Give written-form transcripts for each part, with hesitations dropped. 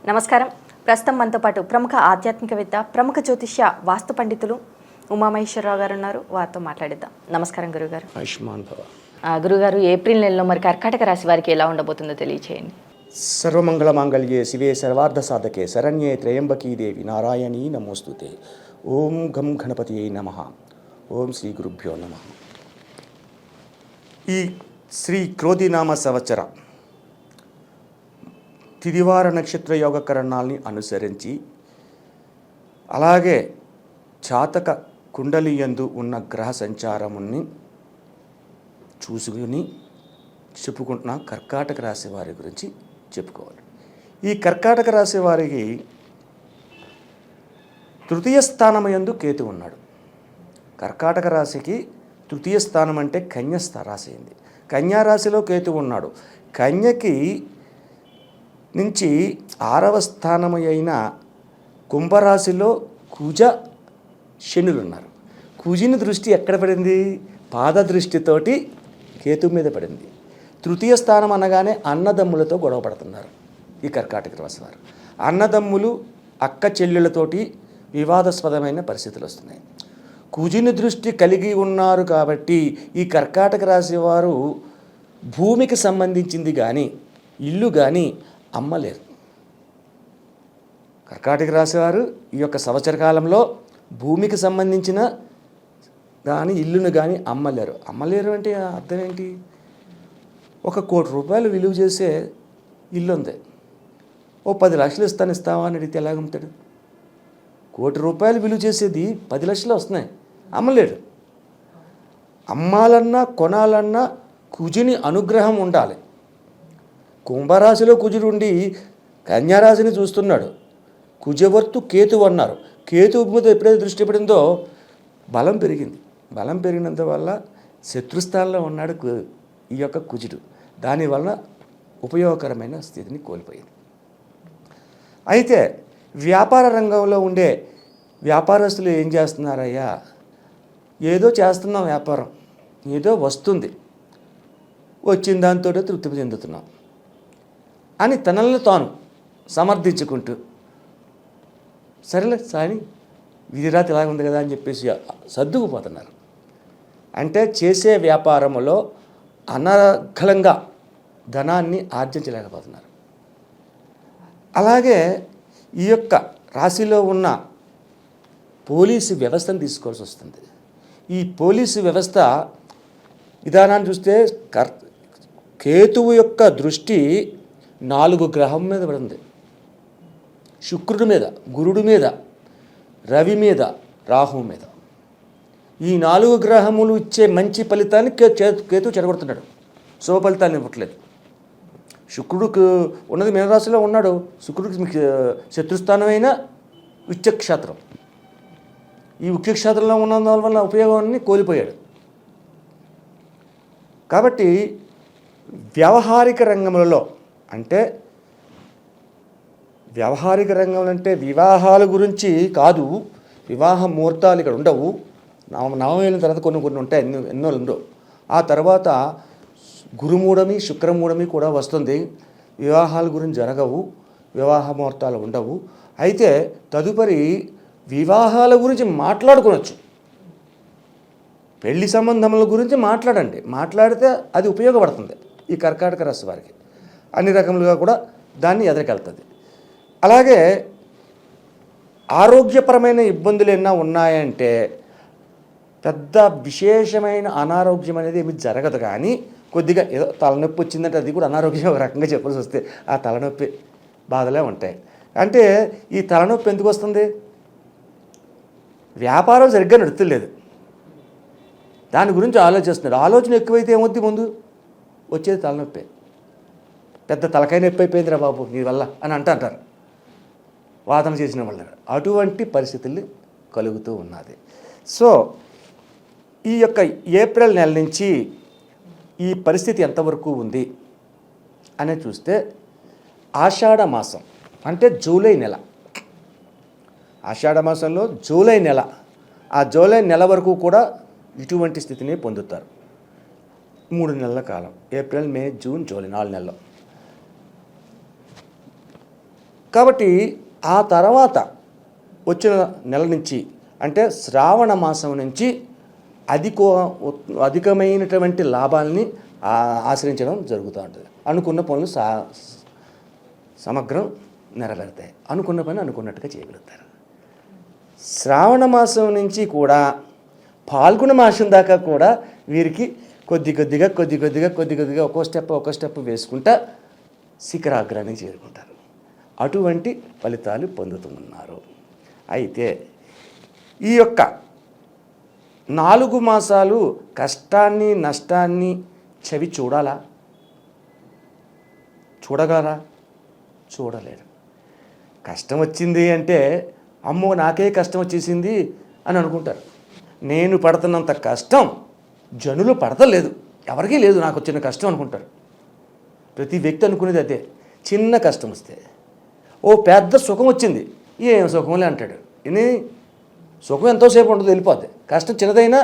నమస్కారం. ప్రస్తుతం మనతో పాటు ప్రముఖ ఆధ్యాత్మికవేత్త, ప్రముఖ జ్యోతిష్య వాస్తు పండితులు ఉమామహేశ్వరరావు గారు ఉన్నారు. వారితో మాట్లాడిద్దాం. నమస్కారం గురుగారు. ఆయుష్మాన్ భవ. గురుగారు, ఏప్రిల్ నెలలో మరి కర్కాటక రాశి వారికి ఎలా ఉండబోతుందో తెలియచేయండి. సర్వమంగళ మాంగళ్యే శివే సర్వార్థ సాధకే శరణ్యే త్రయంబకీ దేవి నారాయణీ నమోస్తుతే. ఓం గం గణపతియే నమః. ఓం శ్రీ గురుభ్యో నమః. ఈ శ్రీ క్రోధినామ సంవత్సర తిదివార నక్షత్ర యోగకరణాలని అనుసరించి, అలాగే జాతక కుండలి యందు ఉన్న గ్రహ సంచారముని చూసుకుని చెప్పుకుంటున్న కర్కాటక రాశి వారి గురించి చెప్పుకోవాలి. ఈ కర్కాటక రాశి వారికి తృతీయ స్థానమయందు కేతు ఉన్నాడు. కర్కాటక రాశికి తృతీయ స్థానం అంటే కన్య రాశి అయింది. కన్యా రాశిలో కేతు ఉన్నాడు. కన్యకి నుంచి 6వ స్థానము అయిన కుంభరాశిలో కుజ శనులు ఉన్నారు. కుజిని దృష్టి ఎక్కడ పడింది? పాద దృష్టితోటి కేతు మీద పడింది. తృతీయ స్థానం అనగానే అన్నదమ్ములతో గొడవ పడుతున్నారు ఈ కర్కాటక రాశి వారు. అన్నదమ్ములు అక్క చెల్లెళ్ళతోటి వివాదాస్పదమైన పరిస్థితులు వస్తున్నాయి. కుజిని దృష్టి కలిగి ఉన్నారు కాబట్టి ఈ కర్కాటక రాశి వారు భూమికి సంబంధించింది కానీ ఇల్లు కానీ అమ్మలేరు. కర్కాటక రాశి వారు ఈ యొక్క సంవత్సర కాలంలో భూమికి సంబంధించిన కానీ ఇల్లును కానీ అమ్మలేరు. అమ్మలేరు అంటే అర్థం ఏంటి? 1 కోటి రూపాయలు విలువ చేసే ఇల్లు ఉంది. ఓ 10 లక్షలు ఇస్తావా అని అడిగితే ఎలాగమ్ముతాడు? 1 కోటి రూపాయలు విలువ చేసేది 10 లక్షలు వస్తున్నాయి, అమ్మలేడు. అమ్మాలన్నా కొనాలన్నా కుజుని అనుగ్రహం ఉండాలి. కుంభరాశిలో కుజుడు ఉండి కన్యారాశిని చూస్తున్నాడు. కుజవర్తు కేతు అన్నారు. కేతు మీద ఎప్పుడైతే దృష్టి పడిందో బలం పెరిగింది. బలం పెరిగినంత వల్ల శత్రుస్థానంలో ఉన్నాడు ఈ యొక్క కుజుడు. దానివల్ల ఉపయోగకరమైన స్థితిని కోల్పోయింది. అయితే వ్యాపార రంగంలో ఉండే వ్యాపారస్తులు ఏం చేస్తున్నారయ్యా? ఏదో చేస్తున్నాం, వ్యాపారం ఏదో వస్తుంది, వచ్చిన దాంతో తృప్తి చెందుతున్నాం అని తనల్ని తాను సమర్థించుకుంటూ, సరేలే సాని విధిరాతి ఇలాగ ఉంది కదా అని చెప్పేసి సర్దుకుపోతున్నారు. అంటే చేసే వ్యాపారంలో అనర్గళంగా ధనాన్ని ఆర్జించలేకపోతున్నారు. అలాగే ఈ యొక్క రాశిలో ఉన్న పోలీసు వ్యవస్థను తీసుకోవాల్సి వస్తుంది. ఈ పోలీసు వ్యవస్థ విధానాన్ని చూస్తే కేతువు యొక్క దృష్టి 4 గ్రహం మీద పడింది. శుక్రుడి మీద, గురుడి మీద, రవి మీద, రాహు మీద. ఈ 4 గ్రహములు ఇచ్చే మంచి ఫలితాన్ని కేతు చెడగొడుతున్నాడు. శుభ ఫలితాన్ని ఇవ్వట్లేదు. శుక్రుడికి ఉన్నది మీనరాశిలో ఉన్నాడు. శుక్రుడికి శత్రుస్థానమైన ఉచ్చక్షేత్రం. ఈ ఉచ్చక్షేత్రంలో ఉన్నందువల్ల ఉపయోగాన్ని కోల్పోయాడు. కాబట్టి వ్యవహారిక రంగములలో అంటే వివాహాల గురించి కాదు, వివాహ ముహూర్తాలు ఇక్కడ ఉండవు. నవమైన తర్వాత కొన్ని ఉంటాయి, ఎన్నో ఉండవు. ఆ తర్వాత గురుమూఢమి, శుక్రమూఢమి కూడా వస్తుంది. వివాహాల గురించి జరగవు, వివాహ ముహూర్తాలు ఉండవు. అయితే తదుపరి వివాహాల గురించి మాట్లాడుకోవచ్చు. పెళ్లి సంబంధముల గురించి మాట్లాడండి. మాట్లాడితే అది ఉపయోగపడుతుంది ఈ కర్కాటక రాశి వారికి. అన్ని రకములుగా కూడా దాన్ని ఎదురుకెళ్తుంది. అలాగే ఆరోగ్యపరమైన ఇబ్బందులు ఏమైనా ఉన్నాయంటే పెద్ద విశేషమైన అనారోగ్యం అనేది ఏమి జరగదు. కానీ కొద్దిగా ఏదో తలనొప్పి వచ్చిందంటే అది కూడా అనారోగ్యం ఒక రకంగా చెప్పాల్సి వస్తే ఆ తలనొప్పి బాధలే ఉంటాయి. అంటే ఈ తలనొప్పి ఎందుకు వస్తుంది? వ్యాపారం సరిగ్గా నడుస్తలేదు, దాని గురించి ఆలోచిస్తున్నాడు. ఆలోచన ఎక్కువైతే ఏమవుద్ది? ముందు వచ్చేది తలనొప్పి. పెద్ద తలకాయ నొప్పి అయిపోయిందిరా బాబు నీ వల్ల అని అంటారు వాదన చేసిన వాళ్ళ. అటువంటి పరిస్థితులు కలుగుతూ ఉన్నది. సో ఈ యొక్క ఏప్రిల్ నెల నుంచి ఈ పరిస్థితి ఎంతవరకు ఉంది అని చూస్తే, ఆషాఢ మాసం అంటే జూలై నెల, ఆషాఢ మాసంలో జూలై నెల, ఆ జూలై నెల వరకు కూడా ఇటువంటి స్థితిని పొందుతారు. 3 నెలల కాలం, ఏప్రిల్, మే, జూన్, జూలై 4 నెలలు. కాబట్టి ఆ తర్వాత వచ్చిన నెల నుంచి అంటే శ్రావణ మాసం నుంచి అధికమైనటువంటి లాభాలని ఆశ్రయించడం జరుగుతూ ఉంటుంది. అనుకున్న పనులు సమగ్రం నెరవేరుతాయి. అనుకున్న పని అనుకున్నట్టుగా చేయగలుగుతారు. శ్రావణ మాసం నుంచి కూడా పాల్గొన మాసం దాకా కూడా వీరికి కొద్ది కొద్దిగా ఒక్కో స్టెప్ వేసుకుంటా శిఖరాగ్రానికి చేరుకుంటారు. అటువంటి ఫలితాలు పొందుతున్నారు. అయితే ఈ యొక్క 4 మాసాలు కష్టాన్ని నష్టాన్ని చవి చూడగలరా? చూడలేరు. కష్టం వచ్చింది అంటే అమ్మో నాకే కష్టం వచ్చేసింది అని అనుకుంటారు. నేను పడుతున్నంత కష్టం జనులు పడతలేదు, ఎవరికీ లేదు నాకు వచ్చిన కష్టం అనుకుంటారు. ప్రతి వ్యక్తి అనుకునేది అదే. చిన్న కష్టం వస్తే ఓ పెద్ద సుఖం వచ్చింది, ఏం సుఖంలే అంటాడు. ఇది సుఖం ఎంతోసేపు ఉండదు, వెళ్ళిపోద్ది. కష్టం చిన్నదైనా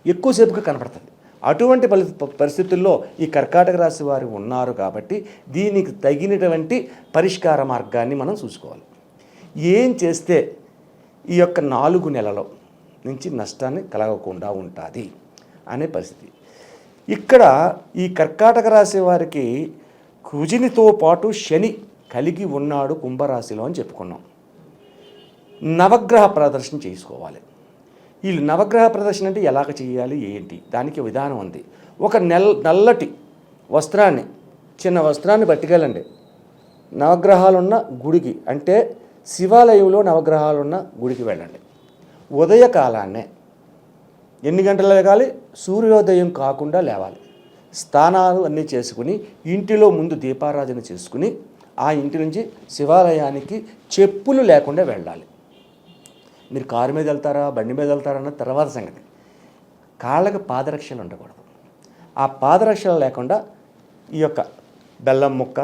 ఎక్కువసేపుగా కనపడుతుంది. అటువంటి పరిస్థితుల్లో ఈ కర్కాటక రాశి వారు ఉన్నారు కాబట్టి దీనికి తగినటువంటి పరిష్కార మార్గాన్ని మనం చూసుకోవాలి. ఏం చేస్తే ఈ యొక్క 4 నెలల నుంచి నష్టాన్ని కలగకుండా ఉంటుంది అనే పరిస్థితి. ఇక్కడ ఈ కర్కాటక రాశి వారికి కుజునితో పాటు శని కలిగి ఉన్నాడు కుంభరాశిలో అని చెప్పుకున్నాం. నవగ్రహ ప్రదర్శన చేసుకోవాలి. ఈ నవగ్రహ ప్రదర్శన అంటే ఎలాగ చేయాలి ఏంటి, దానికి విధానం ఉంది. ఒక నల్లటి వస్త్రాన్ని, చిన్న వస్త్రాన్ని పట్టుకెళ్ళండి నవగ్రహాలున్న గుడికి, అంటే శివాలయంలో నవగ్రహాలున్న గుడికి వెళ్ళండి. ఉదయకాలాన్నే ఎన్ని గంటలు లేగాలి? సూర్యోదయం కాకుండా లేవాలి. స్నానాలు అన్నీ చేసుకుని ఇంటిలో ముందు దీపారాధన చేసుకుని ఆ ఇంటి నుంచి శివాలయానికి చెప్పులు లేకుండా వెళ్ళాలి. మీరు కారు మీద వెళ్తారా బండి మీద వెళ్తారా అన్న తర్వాత సంగతి. కాళ్ళకు పాదరక్షలు ఉండకూడదు. ఆ పాదరక్షలు లేకుండా ఈ యొక్క బెల్లం ముక్క,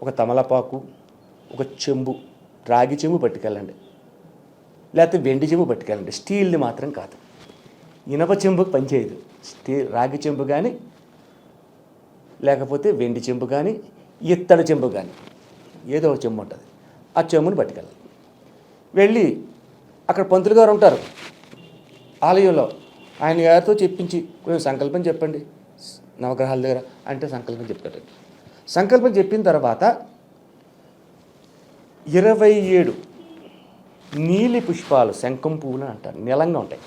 ఒక తమలపాకు, ఒక చెంబు, రాగి చెంబు పట్టుకెళ్ళండి, లేకపోతే వెండి చెంబు పట్టుకెళ్ళండి. స్టీల్ది మాత్రం కాదు. ఇనప చెంబుకి పనిచేయదు. రాగి చెంబు కానీ, లేకపోతే వెండి చెంబు కానీ, ఇత్తడి చెంబు కానీ, ఏదో ఒక చెంబు ఉంటుంది. ఆ చెంబుని పట్టుకెళ్ళాలి. వెళ్ళి అక్కడ పంతులు గారు ఉంటారు ఆలయంలో, ఆయన గారితో చెప్పించి కొంచెం సంకల్పం చెప్పండి నవగ్రహాల దగ్గర అంటే సంకల్పం చెప్తాడు. సంకల్పం చెప్పిన తర్వాత 27 నీలి పుష్పాలు, శంఖం పువ్వులు అంటారు, నీలంగా ఉంటాయి.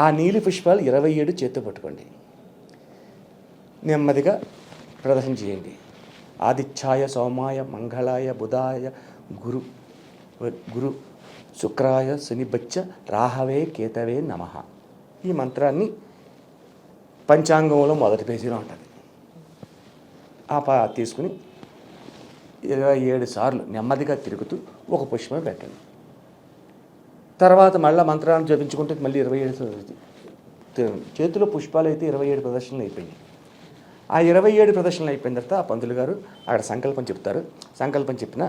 ఆ నీలి పుష్పాలు 27 చేత్తో పట్టుకోండి. నెమ్మదిగా ప్రదర్శన చేయండి. ఆదిత్యాయ సోమాయ మంగళాయ బుధాయ గురు శుక్రాయ శనిబచ్చ రాహవే కేతవే నమః. ఈ మంత్రాన్ని పంచాంగంలో మొదటి పేజీలో ఉంటుంది. తీసుకుని 27 సార్లు నెమ్మదిగా తిరుగుతూ ఒక పుష్పం పెట్టండి. తర్వాత మళ్ళీ మంత్రాన్ని జపించుకుంటే మళ్ళీ 27 చేతిలో పుష్పాలు అయితే 27 ప్రదర్శనలు అయిపోయినాయి. ఆ 27 ప్రదర్శనలు అయిపోయిన తర్వాత ఆ పంతులు గారు అక్కడ సంకల్పం చెప్తారు. సంకల్పం చెప్పిన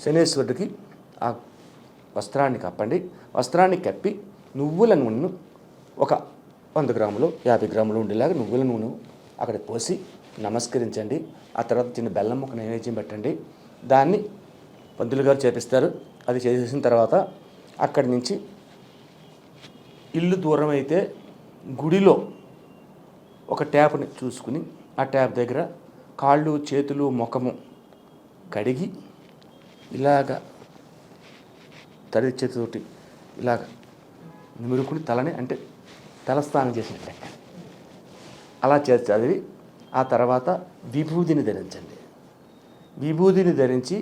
శనేశ్వరుడికి ఆ వస్త్రాన్ని కప్పండి. వస్త్రాన్ని కప్పి నువ్వుల నూనెను ఒక 100 గ్రాములు 50 గ్రాములు ఉండేలాగా నువ్వుల నూనె అక్కడ పోసి నమస్కరించండి. ఆ తర్వాత చిన్న బెల్లం ముక్క నైవేద్యం పెట్టండి. దాన్ని పంతులు గారు చేపిస్తారు. అది చేసేసిన తర్వాత అక్కడి నుంచి ఇల్లు దూరం అయితే గుడిలో ఒక ట్యాప్ని చూసుకుని ఆ ట్యాప్ దగ్గర కాళ్ళు చేతులు ముఖము కడిగి ఇలాగ తడి చేతితోటి ఇలాగ నిమురుకుని తలని, అంటే తలస్నానం చేసినట్టు అలా చేసి చదివి ఆ తర్వాత విభూదిని ధరించండి. విభూదిని ధరించి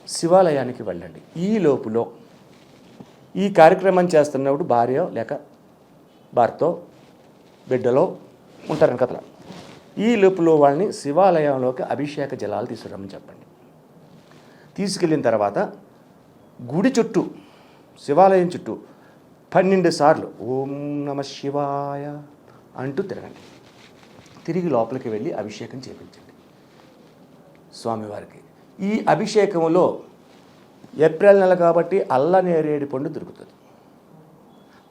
శివాలయానికి వెళ్ళండి. ఈ లోపులో ఈ కార్యక్రమం చేస్తున్నప్పుడు భార్య లేక భర్తో బిడ్డలో ఉంటారని కథలో, ఈ లోపులో వాళ్ళని శివాలయంలోకి అభిషేక జలాలు తీసుకురమ్మని చెప్పండి. తీసుకెళ్ళిన తర్వాత గుడి చుట్టూ, శివాలయం చుట్టూ 12 సార్లు ఓం నమ శివాయ అంటూ తిరగండి. తిరిగి లోపలికి వెళ్ళి అభిషేకం చేయించండి స్వామివారికి. ఈ అభిషేకంలో ఏప్రిల్ నెల కాబట్టి అల్లనేరేడు పండు దొరుకుతుంది.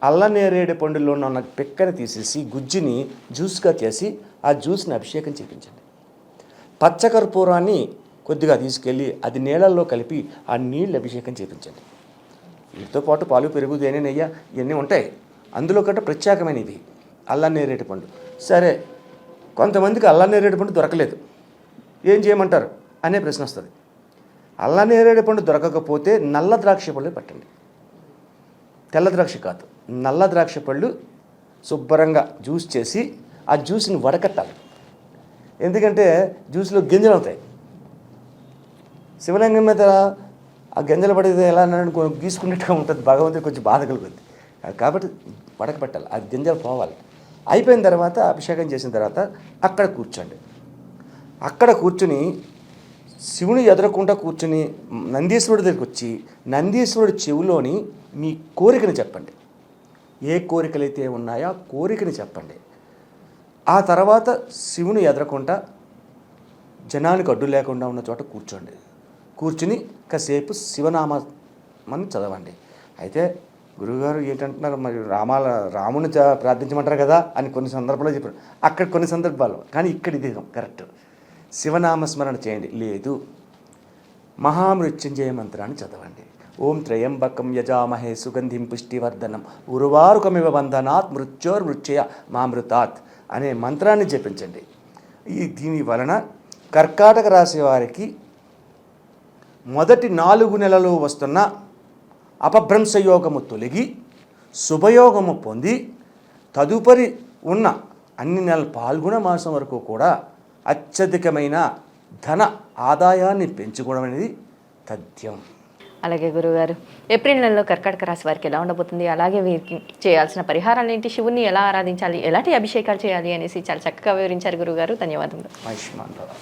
అల్లనేరేడు పండులో ఉన్న పిక్కని తీసేసి గుజ్జుని జ్యూస్గా చేసి ఆ జ్యూస్ని అభిషేకం చేయించండి. పచ్చకర్పూరాన్ని కొద్దిగా తీసుకెళ్ళి అది నీళ్ళల్లో కలిపి ఆ నీళ్ళు అభిషేకం చేయించండి. వీటితో పాటు పాలు, పెరుగు, తేనె, నెయ్యి ఇవన్నీ ఉంటాయి. అందులో కంటే ప్రత్యేకమైనది అల్లం నేరేడు పండు. సరే, కొంతమందికి అల్లం నేరేడు పండు దొరకలేదు, ఏం చేయమంటారు అనే ప్రశ్న వస్తుంది. అల్లం నేరేడు పండు దొరకకపోతే నల్ల ద్రాక్ష పళ్ళు పట్టండి. తెల్ల ద్రాక్ష కాదు, నల్ల ద్రాక్ష పళ్ళు శుభ్రంగా జ్యూస్ చేసి ఆ జ్యూస్ని వడకట్టాలి. ఎందుకంటే జ్యూస్లో గింజలు అవుతాయి. శివలింగం మీద ఆ గింజలు పడితే ఎలా గీసుకున్నట్టుగా ఉంటుంది, భగవంతుడు కొంచెం బాధ కలుగుతుంది. కాబట్టి వడకపెట్టాలి, ఆ గింజలు పోవాలి. అయిపోయిన తర్వాత అభిషేకం చేసిన తర్వాత అక్కడ కూర్చోండి. అక్కడ కూర్చుని శివుని ఎదురకుండా కూర్చుని నందీశ్వరుడి దగ్గరికి వచ్చి నందీశ్వరుడి చెవిలోని మీ కోరికని చెప్పండి. ఏ కోరికలైతే ఉన్నాయో ఆ కోరికని చెప్పండి. ఆ తర్వాత శివుని ఎదురకుండా జనానికి అడ్డు లేకుండా ఉన్న చోట కూర్చోండి. కూర్చుని కాసేపు శివనామాన్ని చదవండి. అయితే గురువుగారు ఏంటంటున్నారు, మరి రాముని ప్రార్థించమంటారు కదా అని కొన్ని సందర్భాల్లో చెప్పారు. అక్కడ కొన్ని సందర్భాలు, కానీ ఇక్కడ ఇది కరెక్ట్. శివనామస్మరణ చేయండి. లేదు, మహామృత్యుంజయ మంత్రాన్ని చదవండి. ఓం త్రయంబకం యజామహే సుగంధిం పుష్టివర్ధనం ఉర్వారుకమివ బంధనాత్ మృత్యోర్మృత్యయ మామృతాత్ అనే మంత్రాన్ని జపించండి. దీని వలన కర్కాటక రాశి వారికి మొదటి 4 నెలలు వస్తున్న అపభ్రంశయోగము తొలగి శుభయోగము పొంది తదుపరి ఉన్న అన్ని నెలల పాల్గొన మాసం వరకు కూడా అత్యధికమైన ధన ఆదాయాన్ని పెంచుకోవడం అనేది తథ్యం. అలాగే గురుగారు, ఏప్రిల్ నెలలో కర్కాటక రాశి వారికి ఎలా ఉండబోతుంది, అలాగే వీరికి చేయాల్సిన పరిహారాలు ఏంటి, శివుని ఎలా ఆరాధించాలి, ఎలాంటి అభిషేకాలు చేయాలి అనేసి చాలా చక్కగా వివరించారు గురుగారు. ధన్యవాదములు. ఆయుష్మాన్ భవ.